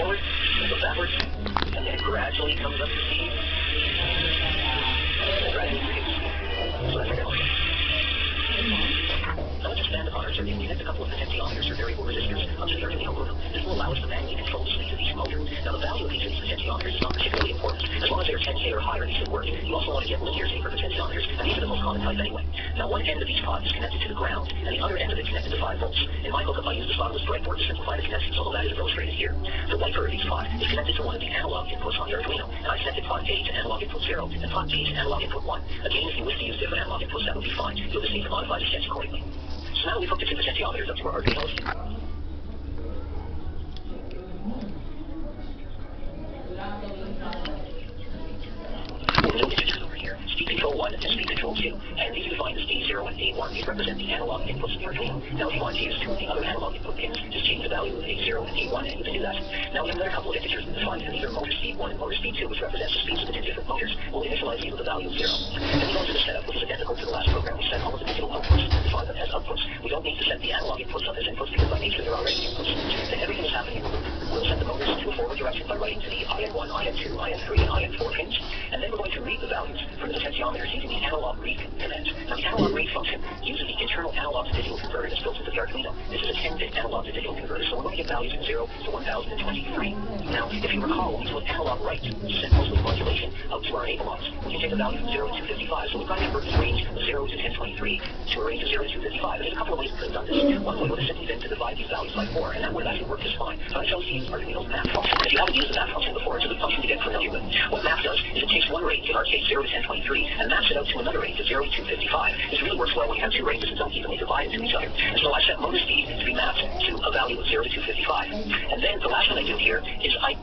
forward, then it goes backwards, and then it gradually comes up to speed, and then gradually reduces. So that's our demo. Now let's expand upon our circuit and connect a couple of potentiometers or variable resistors up to the Arduino Uno. This will allow us to manually control the speed of each motor. Now the value of each of these potentiometers is not particularly important. As long as they are 10K or higher, these should work. You also want to get linear taper potentiometers, and these are the most common type anyway. Now one end of each pot is connected to the ground, and the other end of it connected to 5 volts. In my hookup, I use the slotted breadboard to simplify the connections, although that is illustrated here. The wiper of each pot is connected to one of the analog inputs on the Arduino, and I connected pot A to analog input 0, and pot B to analog input 1. Again, if you wish to use different analog inputs, that would be fine. You'll just need to modify the sketch accordingly. So now we've hooked the 2 potentiometers up to our Arduino. Speed control 1 and speed control 2, and these are defined as A0 and A1. These represent the analog inputs of the Arduino. Now if you want to use 2 of the other analog input pins, just change the value of A0 and A1, and you can do that. Now we have another couple of integers defined as either motor speed 1 and motor speed 2, which represents the speeds of the 2 different motors. We'll initialize these with a value of 0. Then we go into the setup, which is identical to the last program. We set all of the digital outputs and define them as outputs. We don't need to set the analog inputs up as inputs because by nature they're already inputs. Then everything is happening in the loop. We'll set the motors to a forward direction by writing to the IN1, IN2, IN3, and IN4 pins, and then we're going to read the values from the potentiometers using the analog read command. Now the analog read function uses the internal analog to digital converter that's built into the Arduino. This is a 10-bit analog to digital converter, so we're going to get values from 0 to 1023. Now, if you recall, when we put analog write to send pulse width modulation out to our enable lines, we can take a value from 0 to 255, so we've got to convert this range of 0 to 1023 to a range of 0 to 255. And there's a couple of ways we could have done this. One way would have simply been to divide these values by 4, and that would have actually worked just fine. So I chose to use Arduino's map function. If you haven't used the map function before, it's a good function to get familiar with. What map does is it takes one range, in our case 0 to 1023, and maps it out to another range of 0 to 255. This really works well when you have 2 ranges that don't evenly divide into each other. And so I set motor speed to be mapped to a value of 0 to 255. And then the last one I do here is I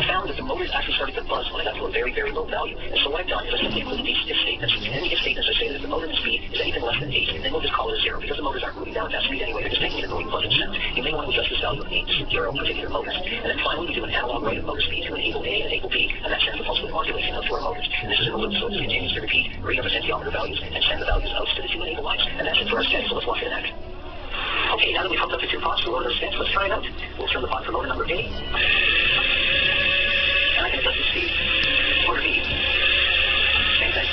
found that the motors actually started to buzz when I got to a very, very low value. And so what I've done is I simply include these if statements. And in the if statements I say that if the motor speed is anything less than 8, then we'll just call it a 0, because the motors aren't moving down at that speed anyway. They're just making it a going buzzing sound. You may want to adjust this value of 8 to 0 particular motors. And then finally we do an analog write of motor speed to enable A and enable B, and that sends the pulse width modulation out to our motors. And this is in a loop, so it continues to repeat, read our potentiometer values, and send the values out to the 2 enable lines. And that's it for our sketch, so let's watch it in action. Okay, now that we've hooked up the 2 pots to load our sketch, let's try it out. We'll turn the pot for motor number A. And I can adjust the speed. Motor B. Same thing.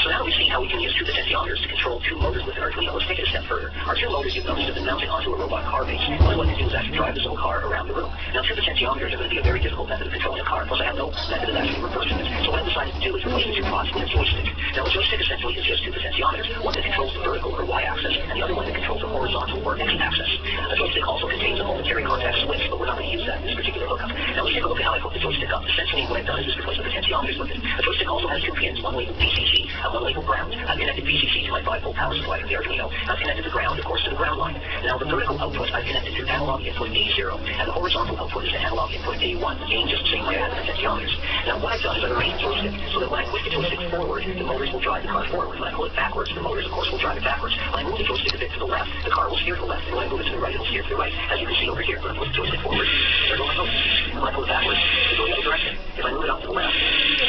So now that we've seen how we can use 2 potentiometers to control 2 motors with an Arduino, let's take it a step further. Our 2 motors, you've noticed, have been mounted onto a robot car base. What I'd like to do is actually drive this little car around the room. Now, 2 potentiometers are going to be a very difficult method of controlling a car, plus I have no method of actually reversing it. So what I've decided to do is replace the 2 pots with a joystick. Now, a joystick essentially is just 2 potentiometers, one that controls the vertical or y-axis, and the other one that controls the horizontal or x-axis. A joystick also contains a momentary contact switch, but we're not going to use that in this particular hookup. Now, let's take a look at how I hook the joystick up. Essentially, what I've done is just replace the potentiometers with it. A joystick also has 2 pins, one labeled VCC and one labeled ground. I've connected VCC to my 5-volt power supply from the Arduino. I've connected the ground, of course, to the ground line. Now, the vertical output I've connected to analog input A0, and the horizontal output is to analog input A1, again, just the same way I had the potentiometers. Now, what I've done is I've arranged the joystick so that when I push the joystick forward, the motors will drive the car forward. When I pull it backwards, the motors, of course, will drive it backwards. When I move the joystick a bit to the left, the car will steer to the left, and when I move it to the right, it will steer to the right. As you can see over here, when I push the joystick forward, they're going both. When I pull it backwards, they go the other direction. If I move it out to the left,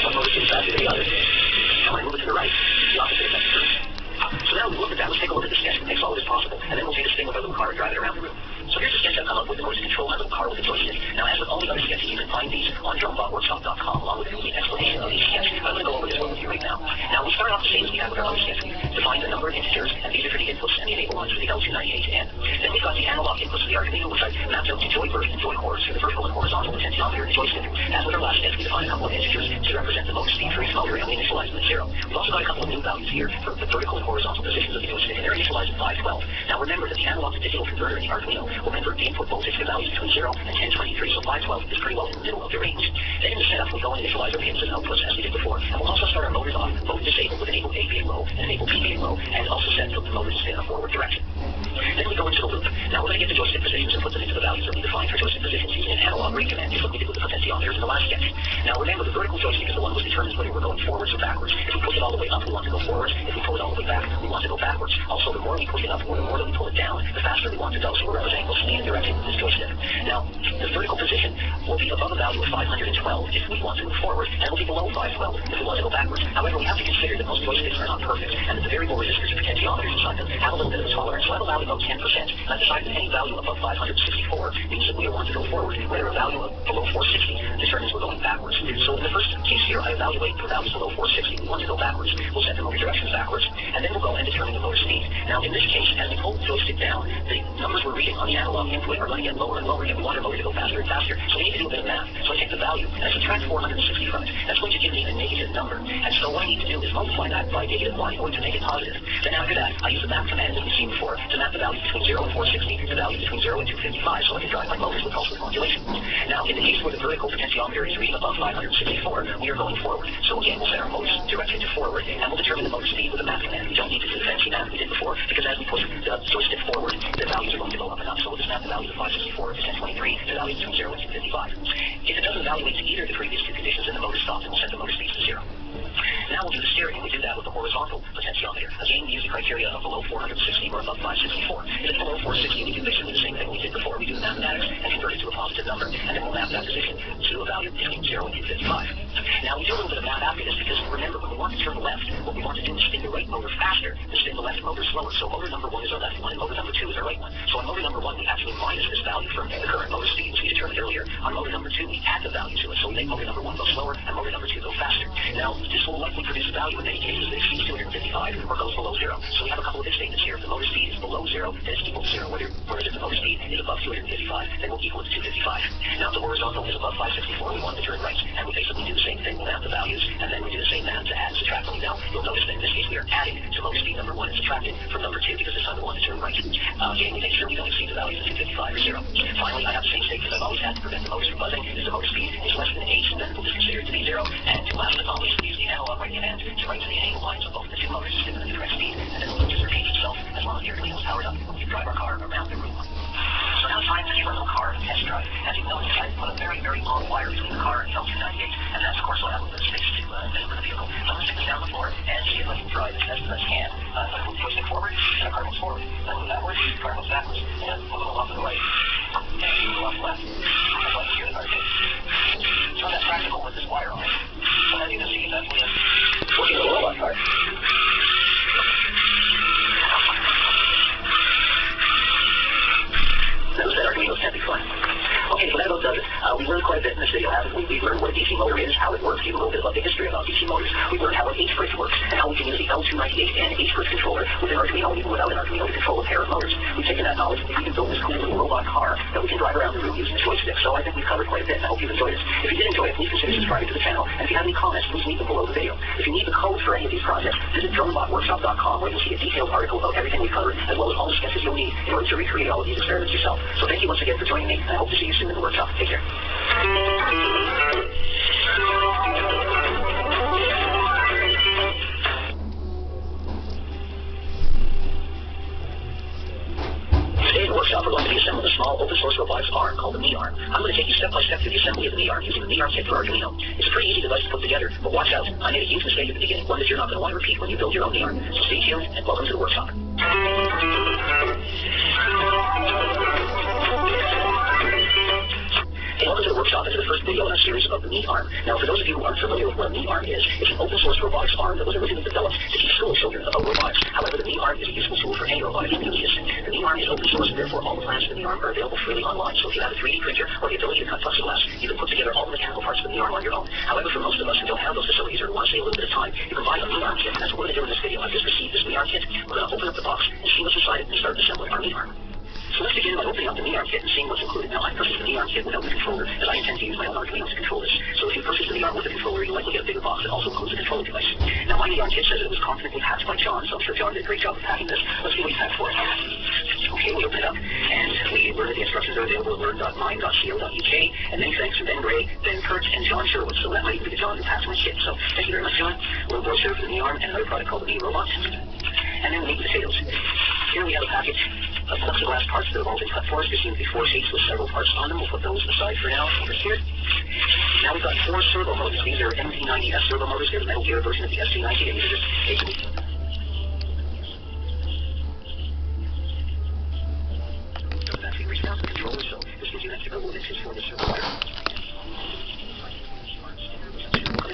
one motor steers faster than the other. And when I move it to the right, the opposite effect occurs. So now we've looked at that, let's take a look at the sketch that makes all of this possible, and then we'll see this thing with our little car and drive it around the room. So here's the sketch I've come up with in order to control my little car with a joystick. Now, as with all the other sketches, you can find these on drumebotworkshop.com along with a complete explanation of each sketch. I'm going to go over this one with you right now. Now, we start off the same as we have with our other sketch. We've defined a number of integers, and these are for the inputs and the enable lines for the L298N. Then we've got the analog inputs of the Arduino, which I've mapped out to joy burst and joy chords for the vertical and horizontal potentiometer and the joystick. As with our last sketch, we define a couple of integers to represent the motor speed for each motor, and we initialize them at 0. We've also got a couple of new values here for the vertical and horizontal positions of the joystick, and they're initialized at 512. Now, remember that the analog to digital converter in the Arduino will convert the input voltage to values between 0 and 1023, so 512 is pretty well in the middle of the range. Then in the setup, we go and initialize our pins and outputs as we did before, and we'll also start our motors off both disabled with enable A being low and enable B being low, and also set the motors to stay in a forward direction. Then we go into the loop. Now we're going to get the joystick positions and put them into the values that we defined for joystick positions using an analog read command, just like we did with the potentiometers in the last sketch. Now remember, the vertical joystick is the one which determines whether we're going forwards or backwards. If we push it all the way up, we want to go forwards. If we pull it all the way back, we want to go backwards. Also, the more we push it up or the more that we pull it down, the faster we want to go. So we're representing both speed and direction with this joystick. Now, the vertical position will be above a value of 512 if we want to move forward, and it will be below 512 if we want to go backwards. However, we have to consider that most joysticks are not perfect, and that the variable resistors and potentiometers potentiometers inside them have a little bit of a tolerance. So I have a value about 10%, and I've decided that any value above 564 means that we are wanting to go forward, whether a value of below 460 determines we're going backwards. So in the first case here, I evaluate for values below 460. We want to go backwards. We'll set the motor directions backwards, and then we'll go and determine the motor speed. Now, in this case, as we pull the joystick down, the numbers we're reading on the analog input are going to get lower and lower, and we want our motor to go faster and faster. So we need to do a bit of math. So I take the value, and I subtract 460 from it. That's going to give me a negative number. And so what I need to do is multiply that by -1 in order to make it positive. Then after that, I use the map command that we've seen before to map the values between 0 and 460, the value between 0 and 255, so I can drive my motors with pulse width modulation. Now, in the case where the vertical potentiometer is reading above 564, we are going forward. So again, we'll set our motors directed to forward, and we'll determine the motor speed with the map command. We don't need to do the fancy math we did before, because as we push the joystick forward, the values are going to go up and up. So we'll just map the value of 564 to 1023, the value between 0 and 255. If it doesn't evaluate to either of the previous two conditions, then the motor stops, and we'll set the motor speeds to 0. Now we'll do the steering. We do that with the horizontal potentiometer. Again, we use the criteria of below 460 or above 564. If it's below 460, we do basically the same thing we did before. We do the mathematics and convert it to a positive number, and then we'll map that position to a value between 0 and 255. Now, we do a little bit of math after this, because remember, when we want to turn left, what we want to do is spin the right motor faster than spin the left motor slower. So motor number 1 is our left one, and motor number 2 is our right one. So on motor number 1, we actually minus this value from the current motor speed, which we determined earlier. On motor number 2, we add the value to it. So we make motor number 1 go slower, and motor number 2 go faster. Now, this will likely produce a value in many cases that exceeds 255 or goes below 0. So we have a couple of if statements here. If the motor speed is below 0, then it's equal to 0. Whereas if the motor speed is above 255, then we'll equal it to 255. Now, if the horizontal is above 564, we want to turn right. And we basically do the same thing. We'll map the values, and then we do the same math to add and subtract them. Now, you'll notice that in this case, we are adding to motor speed number 1 and subtracting from number 2, because this time we want to turn right. Again, we make sure we don't exceed the values of 255 or 0. Finally, I have the same statement I've always had to prevent the motors from buzzing. If the motor speed is less than 8, then we'll just consider it to be 0. And to last but not least, we use the analog right command to write to the angle lines of both the two motors to spin them in the correct speed, and then we'll just repeat itself as long as the air clean is powered up. We can drive our car around the room. So now it's time to take our little car and test drive. As you notice, I put a very, very long wire between the car and the L298, and that's, of course, so I have a little bit of space to maneuver the vehicle. So I'm going to stick this down on the floor and see if I can drive as best as I can. If I move the joystick forward, the car moves forward. If I move backwards, the car moves backwards. And a little off to the right, and a little off to the left. I'd like to hear the car take. It's not that practical with this wire on it. But as you can see, it's actually working as a robot car. That was better. Arduino 10 before. Okay, so that about does it. We learned quite a bit in this video, haven't we? We've learned what a DC motor is, how it works, even a little bit about the history about DC motors. We've learned how an H-bridge works, and how we can use the L298 and H-bridge controller with an Arduino, even without an Arduino to control a pair of motors. We've taken that knowledge, and we can build this cool little robot car that we can drive around the room using a joystick. So I think we've covered quite a bit, and I hope you've enjoyed it. If you did enjoy it, please consider subscribing to the channel, and if you have any comments, please leave them below the video. If you need the code for any of these projects, visit DroneBotWorkshop.com, where you'll see a detailed article about everything we've covered, as well as all the sketches you'll need in order to recreate all of these experiments yourself. So thank you once again for joining me, and I hope to see you soon in the workshop. Take care. Today in the workshop, we're going to be assembling a small open-source robotics arm called the MeArm. I'm going to take you step-by-step through the assembly of the MeArm using the MeArm kit for Arduino. It's a pretty easy device to put together, but watch out. I made a huge mistake at the beginning, one that you're not going to want to repeat when you build your own MeArm. So stay tuned, and welcome to the workshop. Welcome to the workshop and to the first video in a series about the MeArm. Now, for those of you who aren't familiar with what a MeArm is, it's an open-source robotics arm that was originally developed to teach school children about robotics. However, the MeArm is a useful tool for any robotics enthusiast. The MeArm is open source, and therefore all the plans for the MeArm are available freely online. So if you have a 3D printer or the ability to cut plexiglass, you can put together all the mechanical parts of the MeArm on your own. However, for most of us who don't have those facilities or want to save a little bit of time, you can buy a MeArm kit, and that's what we're going to do in this video. I've just received this MeArm kit. We're going to open up the box and see what's inside it and start assembling our MeArm. So let's begin by opening up the MeArm kit and seeing what's included. Now, I purchased the MeArm kit without the controller, as I intend to use my own Arduino to control this. So if you purchase the MeArm with the controller, you'll likely get a bigger box that also includes a controlling device. Now, my MeArm kit says it was confidently packed by John, so I'm sure John did a great job of packing this. Let's see what he packed for it. Okay, we open it up, and we learn that the instructions are available at learn.mine.co.uk, and many thanks to Ben Gray, Ben Kurtz, and John Sherwood. So that might even be the John who packed my kit. So thank you very much, John. A little brochure for the MeArm and another product called the MeRobot. And then the meat and potatoes. Here we have a package of plexiglass parts that have all been cut for us. There seem to be 4 sheets with several parts on them. We'll put those aside for now over here. Now we've got 4 servo motors. These are MT90S servo motors. They're the Metal Gear version of the ST90, and these are just basically actually reached out to the controller, so this gives you an extra couple of inches for the servo wire.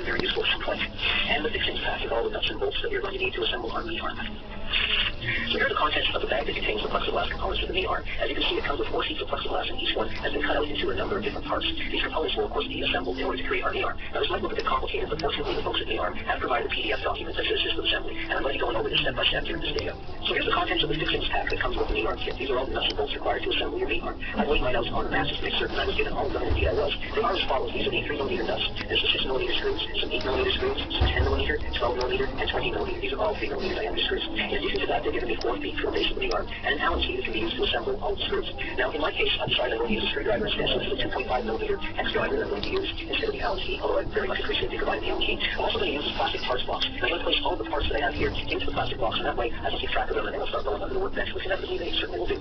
Very useful at some point. And the fixings pack with all the nuts and bolts that you're going to need to assemble our MeArm. So here are the contents of the bag that contains the plexiglass components for the knee arm. As you can see, it comes with 4 sheets of plexiglass, and each one has been cut out into a number of different parts. These components will, of course, be assembled in order to create our knee arm. Now, this might look a bit complicated, but fortunately, the folks at knee arm have provided a PDF document that says system assembly, and I'm going to be going over this step by step here in this video. So here's the contents of the fixings pack that comes with the knee arm kit. These are all the nuts and bolts required to assemble your knee arm. I laid mine out on the masses to make certain I was given all of them, and indeed I was. They are as follows. These are the 3mm nuts. There's some 6mm screws, some 8mm screws, some 10mm, 12mm, and 20mm. These are all 3mm diameter screws. In addition to that, they're giving me 4 feet for the base of the knee arm, and an Allen key that can be used to assemble all the screws. Now, in my case, I decided I'm going to use a screwdriver instead, so this is a 2.5mm X driver that I'm going to use instead of the Allen key, although I very much appreciate they provided the Allen key. I'm also going to use this plastic parts box. I'm going to place all the parts that I have here into the plastic box, and that way I can keep track of them, and then I'll start going under the workbench, which inevitably they certainly will do.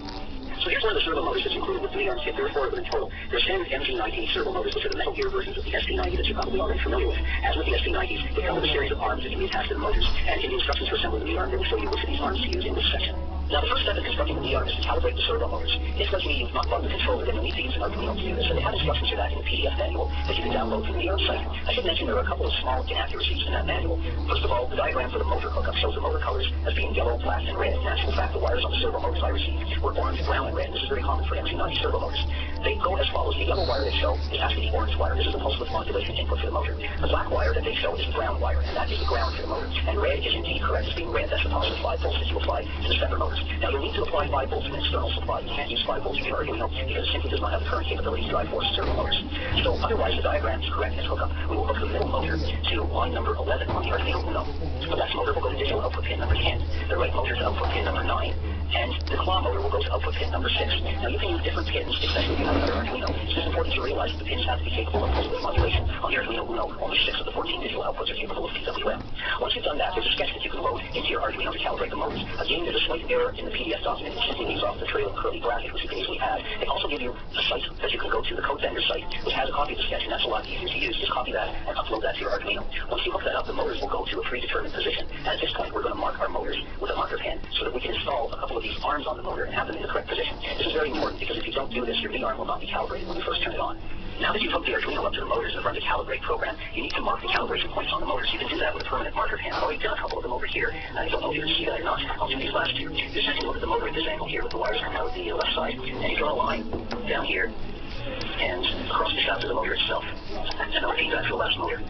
So here's one of the servo motors that's included with the knee arm kit. There are 4 of them in total. There are standard MG90 servo motors, which are the Metal Gear versions of the SD90 that you're probably already familiar with. As with the SD90s, they come with a series of arms that can be attached to the motors, and in the instructions for assembling the knee arm, they will show you which of these arms to use in this section. Now, the first step in constructing the knee arm is to calibrate the servo motors. This lets me use not button controller, and you'll need to use an Arduino to do this, and they have instructions for that in the PDF manual that you can download from the knee arm site. I should mention there are a couple of small inaccuracies in that manual. First of all, the diagram for the motor hookup shows the motor colors as being yellow, black, and red. In actual fact, the wires on the servo motors I received were orange, brown, and red. This is very common for MG90 servo motors. They go as follows. The yellow wire they show is actually the orange wire. This is the pulse width modulation input for the motor. The black wire that they show is the ground wire, and that is the ground for the motor. And red is indeed correct as being red. That's the positive 5 volts that you apply to the stepper motors. Now, you'll need to apply 5 volts to an external supply. You can't use 5 volts with your Arduino because it simply does not have the current capability to drive 4 servo motors. So otherwise, the diagram is correct in its hookup. We will hook the middle motor to line number 11 on the Arduino Uno. The left motor will go to digital output pin number 10. The right motor to output pin number 9. And the claw motor will go to output pin number 6. Now, you can use different pins, especially if you have another Arduino. It's just important to realize that the pins have to be capable of pulse width modulation. On the Arduino Uno, only 6 of the 14 digital outputs are capable of PWM. Once you've done that, there's a sketch that you can load into your Arduino to calibrate the motors. Again, there's a slight error in the PDF document. It simply leaves off the trail curly bracket, which you can easily add. They also give you a site that you can go to, the Code Vendor site, which has a copy of the sketch, and that's a lot easier to use. Just copy that and upload that to your Arduino. Once you hook that up, the motors will go to a predetermined position. And at this point, we're going to mark our motors with a marker pen so that we can install a couple of these arms on the motor and have them in the correct position. This is very important because if you don't do this, your knee arm will not be calibrated when you first turn it on. Now that you've hooked the Arduino up to the motors and run the calibrate program, you need to mark the calibration points on the motors. You can do that with a permanent marker pen. I've already done a couple of them over here. I don't know if you can see that or not. I'll do these last 2. Just take a look at the motor at this angle here with the wires coming out the left side, and you draw a line down here and across the shaft of the motor itself. And I'll repeat that for the last motor.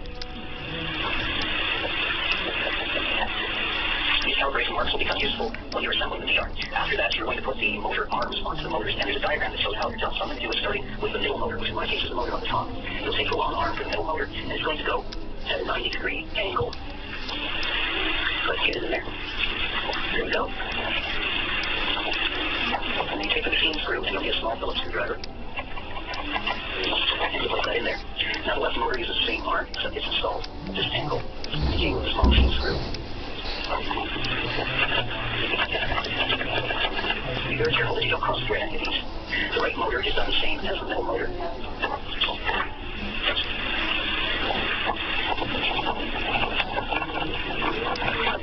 These calibration marks will become useful when you're assembling the knee arm. After that, you're going to put the motor arms onto the motors, and there's a diagram that shows how you're done. So I'm going to do it starting with the middle motor, which in my case is the motor on the top. You'll take the long arm for the middle motor, and it's going to go at a 90-degree angle. Let's get it in there. There we go. And then you take the machine screw, and you'll get a small Phillips screwdriver. And you put that in there. Now the left motor uses the same arm, except it's installed at this angle. Again with a small machine screw. Be very careful that you don't cross-thread any of these. The right motor is done the same as the middle motor.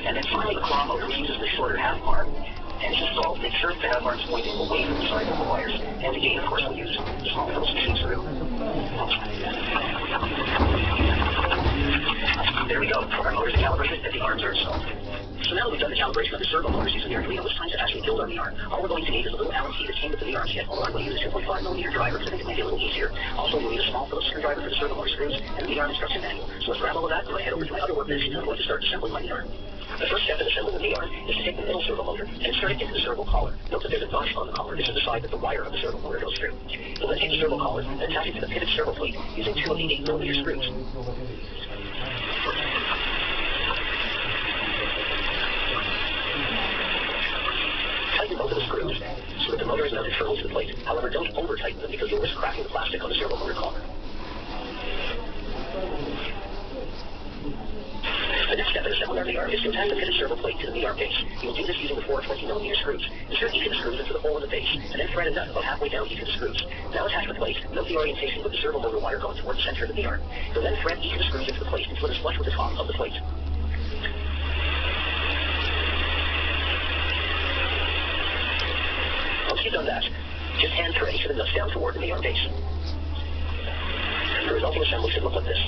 And then finally the claw motor, which uses the shorter half arm, and it's installed. Make sure the half arm's pointing away from the side of the wires. And again, of course, we'll use the small Phillips machine screw. There we go. Our motors are calibrated and the arms are installed. So now that we've done the calibration of the servo motors using the Arduino, it's time to actually build our knee arm. All we're going to need is a little Allen key that came with the knee arm kit, although I'm going to use a 2.5mm driver because I think it might be a little easier. Also, we'll need a small Phillips screwdriver for the servo motor screws and the knee arm instruction manual. So let's grab all of that, and head over to my other workbench, and I'm going to start assembling my knee arm. The first step in assembling the knee arm is to take the middle servo motor and insert it into the servo collar. Note that there's a notch on the collar. This is the side that the wire of the servo motor goes through. You'll then take the servo collar and attach it to the pivot servo plate using 2 of the 8mm screws. Tighten both of the screws so that the motor is mounted firmly to the plate. However, don't over-tighten them because you'll risk cracking the plastic on the servo motor collar. The next step in assembling our knee arm is to attach the pivot servo plate to the knee arm base. You'll do this using the 4 20mm screws. Insert each of the screws into the hole in the base, and then thread a nut about halfway down each of the screws. Now attach the plate. Note the orientation with the servo motor wire going toward the center of the knee arm. You'll then thread each of the screws into the plate until it is flush with the top of the plate. Once you've done that, just hand thread each of the nuts down toward the knee arm base. The resulting assembly should look like this.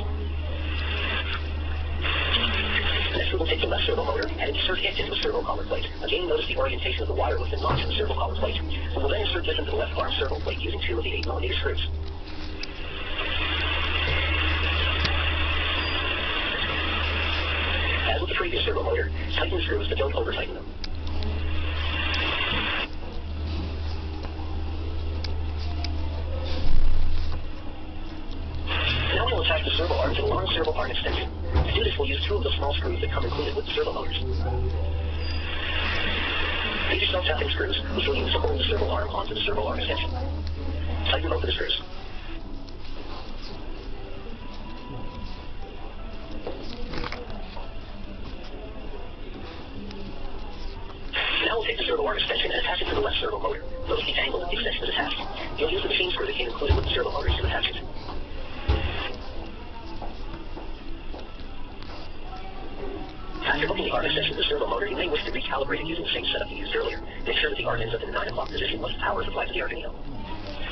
Next, we will take the left servo motor and and insert it into the servo collar plate. Again, notice the orientation of the wire with the notch in the servo collar plate. We will then insert this into the left arm servo plate using 2 of the 8mm screws. As with the previous servo motor, tighten the screws but don't over-tighten them. Now we will attach the servo arm to the long servo arm extension. To do this, we'll use 2 of the small screws that come included with the servo motors. These are self-tapping screws, which will use to hold the servo arm onto the servo arm extension. Tighten both of the screws. Now we'll take the servo arm extension and attach it to the left servo motor. Notice the angle that the extension is attached. You'll use the machine screw that came included with the servo motors to attach it. After hooking the arm extension to the servo motor, you may wish to recalibrate it using the same setup you used earlier. Make sure that the arm ends up in the 9 o'clock position once power is applied to the Arduino.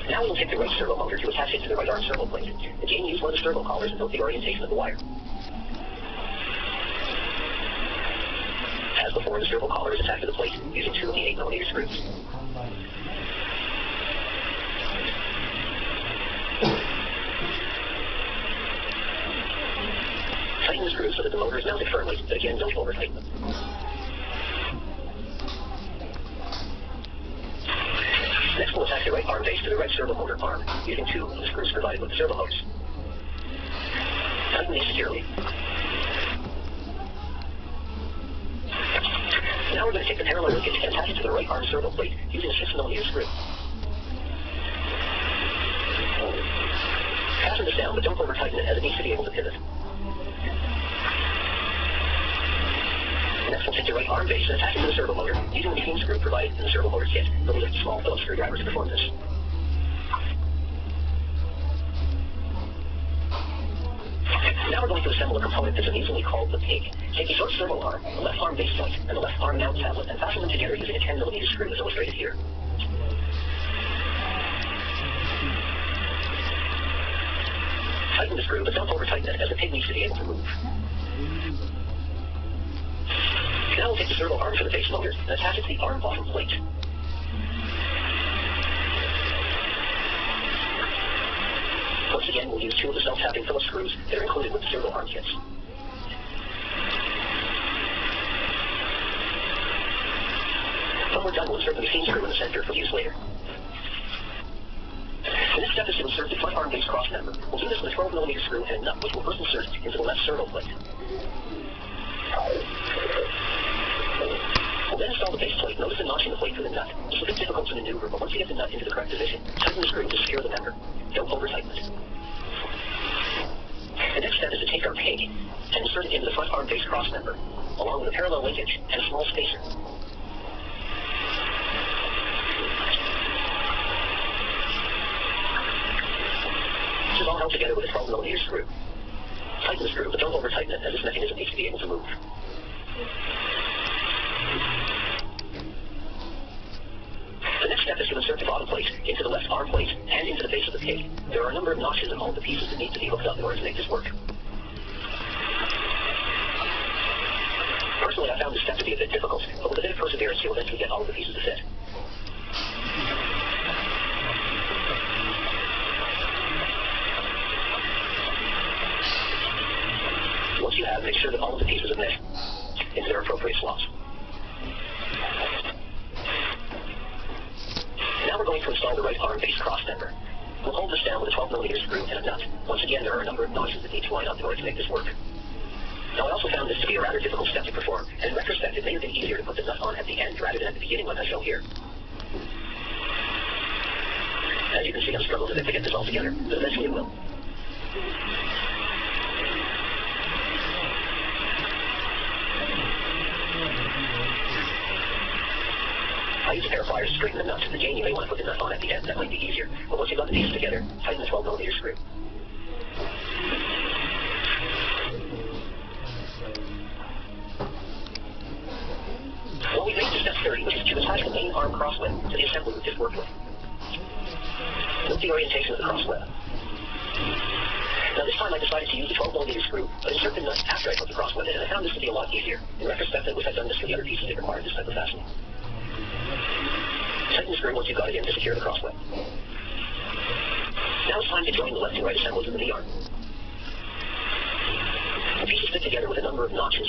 Now we will take the right servo motor to attach it to the right arm servo plate. Again, use one of the servo collars and note the orientation of the wire. As before, the servo collar is attached to the plate using 2 of the 8mm screws. Tighten the screws so that the motor is mounted firmly, but again, don't over-tighten them. Next, we'll attach the right arm base to the right servo motor arm using 2 of the screws provided with the servo motors. Tighten these securely. Now we're going to take the parallel linkage and attach it to the right arm servo plate using a 6mm screw. Fasten this down, but don't over-tighten it as it needs to be able to pivot. Next, we'll take the right arm base and attach it to the servo motor using the machine screw provided in the servo motor kit. We'll use a small Phillips screwdriver to perform this. Now we're going to assemble a component that's amusingly called the pig. Take the short servo arm, the left arm base joint, and the left arm mount tablet and fasten them together using a 10mm screw as illustrated here. Tighten the screw, but don't over-tighten it as the pig needs to be able to move. Now we'll take the servo arm for the base motor and attach it to the arm bottom plate. Once again, we'll use 2 of the self-tapping Phillips screws that are included with the servo arm kits. When we're done, we'll insert the machine screw in the center for use later. The next step is to insert the front arm base cross member. We'll do this with a 12mm screw and a nut, which we'll first insert into the left servo plate. We'll then install the base plate. Notice the notch in the plate for the nut. It's a bit difficult to maneuver, but once you get the nut into the correct position, tighten the screw to secure the member. Don't over-tighten it. The next step is to take our pig and insert it into the front arm base cross member, along with a parallel linkage and a small spacer. This is all held together with a 12mm screw. Tighten the screw, but don't over-tighten it, as this mechanism needs to be able to move. The next step is to insert the bottom plate into the left arm plate and into the base of the pig. There are a number of notches in all of the pieces that need to be hooked up in order to make this work. Personally, I found this step to be a bit difficult, but with a bit of perseverance, you'll eventually get all of the pieces to fit. Once you have, make sure that all of the pieces are met into their appropriate slots. Now we're going to install the right arm base cross member. We'll hold this down with a 12mm screw and a nut. Once again, there are a number of notches that need to line up in order to make this work. Now, I also found this to be a rather difficult step to perform, and in retrospect, it may have been easier to put the nut on at the end rather than at the beginning like I show here. As you can see, I'm struggling a bit to get this all together, but eventually it will. I use a pair of pliers to straighten the nut. Again, you may want to put the nut on at the end. That might be easier. But once you've got the pieces together, tighten the 12mm screw. Well, we've made to step 30, which is to attach the main arm crossweb to the assembly we just worked with. Note the orientation of the crossweb. Now, this time I decided to use the 12mm screw, but insert the nut after I put the crossweb in, and I found this to be a lot easier. In retrospect, I wish I'd done the other pieces that require this type of fastening. Tighten the screw once you've got it in to secure the crossweb. Now it's time to join the left and right assemblies of the V-arm. The pieces fit together with a number of notches.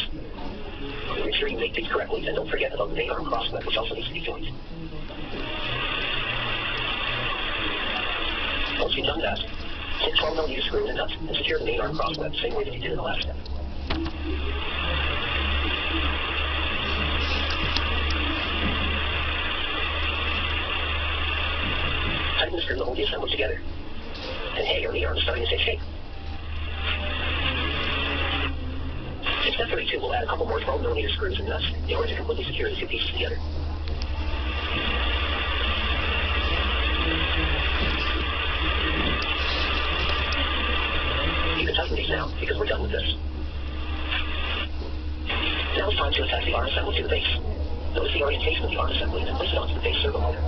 Make sure you make these correctly, and don't forget about the V-arm crossweb, which also needs to be joined. Once you've done that, take 12mm screw and a nut and secure the main arm crossweb, same way that you did in the last step. Tighten the screw to hold the assembly together. And hey, your knee arm is starting to take shape. In step 32, we'll add a couple more 12mm screws and nuts in order to completely secure the two pieces together. You can tighten these now, because we're done with this. Now it's time to attach the arm assembly to the base. Notice the orientation of the arm assembly and place it onto the base servo motor.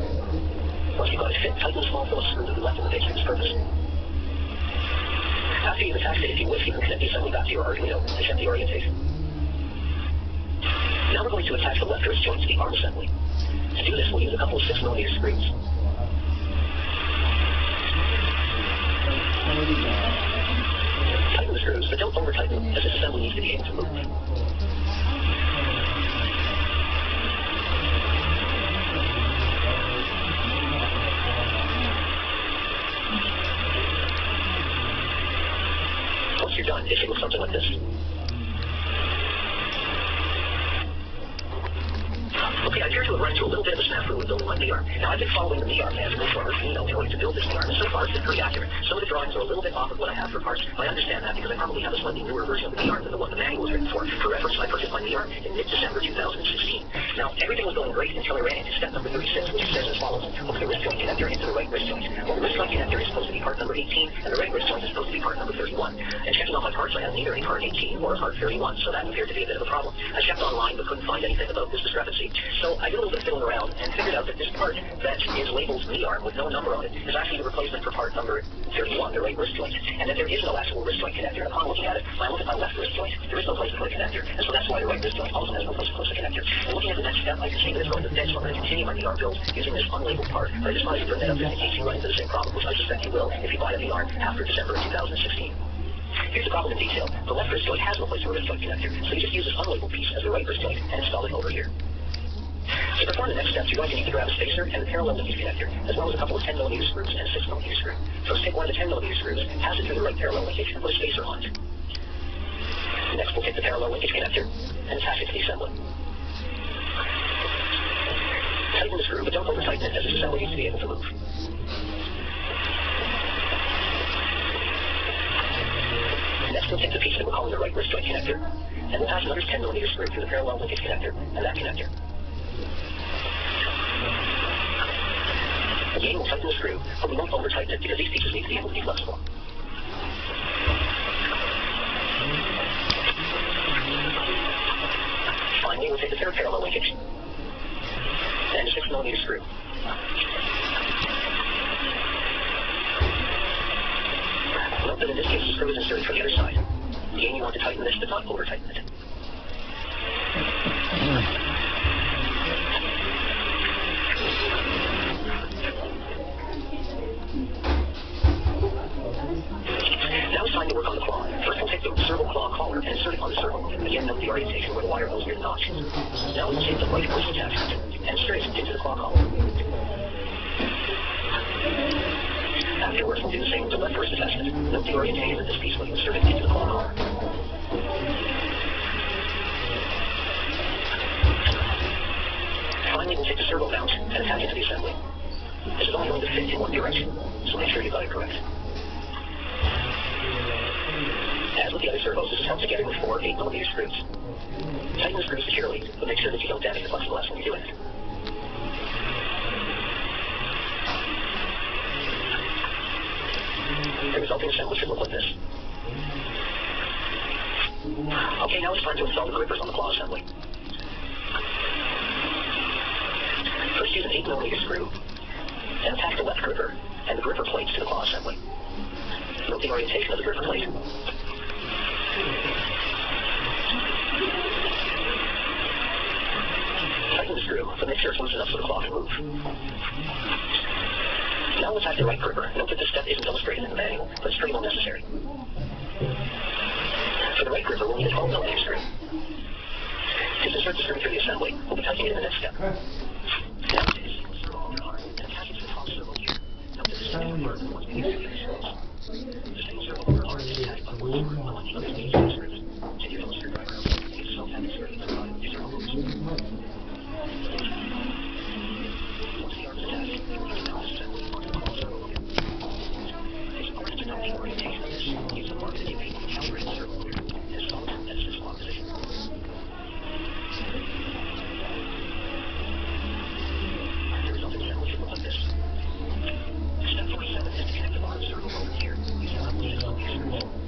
Once you've got it fit, tighten the small Phillips screw that we left in the base for this purpose. After you've attached it, if you wish, you can connect the assembly back to your Arduino and check the orientation. Now we're going to attach the left wrist joint to the arm assembly. To do this, we'll use a couple of 6mm screws. Tighten the screws, but don't over-tighten them, as this assembly needs to be able to move. Once you're done, it should look something like this. Okay, I appear to have run into a little bit of a snafu with building my V-arm. Now, I've been following the V-arm manual for Arduino in order to build this V-arm, and so far it's been pretty accurate. Some of the drawings are a little bit off of what I have for parts, but I understand that because I probably have a slightly newer version of the V-arm than the one the manual was written for. For reference, I purchased my V-arm in mid-December 2016. Now, everything was going great until I ran into step number 36, which says as follows. Hook the wrist joint connector into the right wrist joint. Well, the wrist joint connector is supposed to be part number 18, and the right wrist joint is supposed to be part number 31. And checking on my parts, I had neither a part 18 or a part 31, so that appeared to be a bit of a problem. I checked online, but couldn't find anything about this discrepancy. So I did a little bit of fiddling around and figured out that this part that is labeled V-arm with no number on it is actually the replacement for part number 31, the right wrist joint. And that there is no actual wrist joint connector. And upon looking at it, when I look at my left wrist joint, there is no place to put a connector. And so that's why the right wrist joint also has no place to put a connector. And looking at the next step, I can see that it's going to fit, so I'm going to continue my V-arm build using this unlabeled part. But I just wanted to bring that up just in case you run into the same problem, which I suspect you will if you buy a V-arm after December of 2016. Here's the problem in detail. The left wrist joint has no place for a wrist joint connector, so you just use this unlabeled piece as the right wrist joint and install it over here. To perform the next steps, you're going to need to grab a spacer and a parallel linkage connector, as well as a couple of 10mm screws and a 6mm screw. First, take one of the 10mm screws, pass it through the right parallel linkage, and put a spacer on it. Next, we'll take the parallel linkage connector and attach it to the assembly. Tighten the screw, but don't over-tighten it, as this assembly needs to be able to move. Next, we'll take the piece that we're calling the right wrist joint connector, and we'll pass another 10mm screw through the parallel linkage connector and that connector. Again, we'll tighten the screw, but we won't over-tighten it because these pieces need to be able to be flexible. Finally, we'll take the third parallel linkage and a 6mm screw. Note that in this case, the screw is inserted from the other side. Again, you want to tighten this, but not over-tighten it. Now it's time to work on the claw. First, we'll take the servo claw collar and insert it on the servo. Again, note the orientation where the wire goes near the notch. Now we'll take the right wrist attachment and straight it into the claw collar. Afterwards, we'll do the same with the left wrist attachment. Note the orientation of this piece when you insert it into the claw collar. Finally, we'll take the servo mount and attach it to the assembly. This is only going to fit in one direction, so make sure you got it correct. As with the other servos, this is held together with 4 8mm screws. Tighten the screws securely, but make sure that you don't damage the plexiglass when you're doing it. The resulting assembly should look like this. Okay, now it's time to install the grippers on the claw assembly. First, use an 8mm screw and attach the left gripper and the gripper plates to the claw assembly. Note the orientation of the gripper plate. loose enough so the claw can move. Now let's add the right gripper. Note that this step isn't illustrated in the manual, but it's pretty well necessary. For the right gripper, we'll need a 12mm screw. To insert the screw through the assembly, we'll be touching it in the next step. Now take a single servo motor arm and attach it to the top servo gear. Note that this is different than what's being used in the screws. The single servo motor arm is attached by one screw, unlike the other speed screws. Take your own screwdriver and use a self-tapping screw to provide additional moves. Once the arm is attached, you will need to mount this assembly onto the claw servo motor. It's important to note the orientation of this. Use a mark that you made when calibrating the servo motor. It is solid and is lock position. The resulting assembly should look like this. Step 47 is to connect the bottom servo motor gear using a couple of 6mm screws.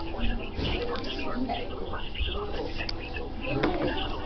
Unfortunately, you can't work this hard. Take the plastic pieces off and rebuild. That's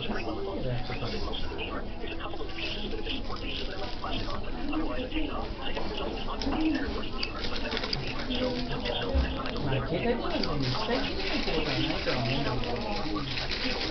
most of the New York. There's a couple of the pieces that are the support pieces that I left plastic on, but otherwise I take it off. I think the result is not going to be better for New York, but better for New York. So next time I go to New York,携帯電話でも最近のことはないとは思うんだけど。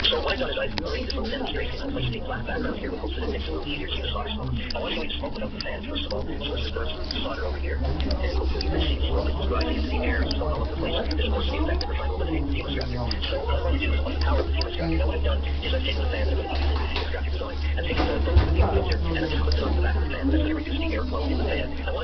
So what I've done is I've laid this little demonstration. I've placed a black background here with hopes that it makes it a little easier to see the solder smoke. I want you to smoke without the fan, first of all. So this is the solder over here. And hopefully you can see the swirl is rising into the air. It's going all over the place. This, of course, is the effect that we're trying to eliminate the fuel extractor. So what I want to do is I want to power the fuel extractor. Now what I've done is I've taken the fan that was the fuel extractor design. I've taken the fuel filter and I've just clipped it on the back of the fan. That's going to reduce the airflow in the fan. I want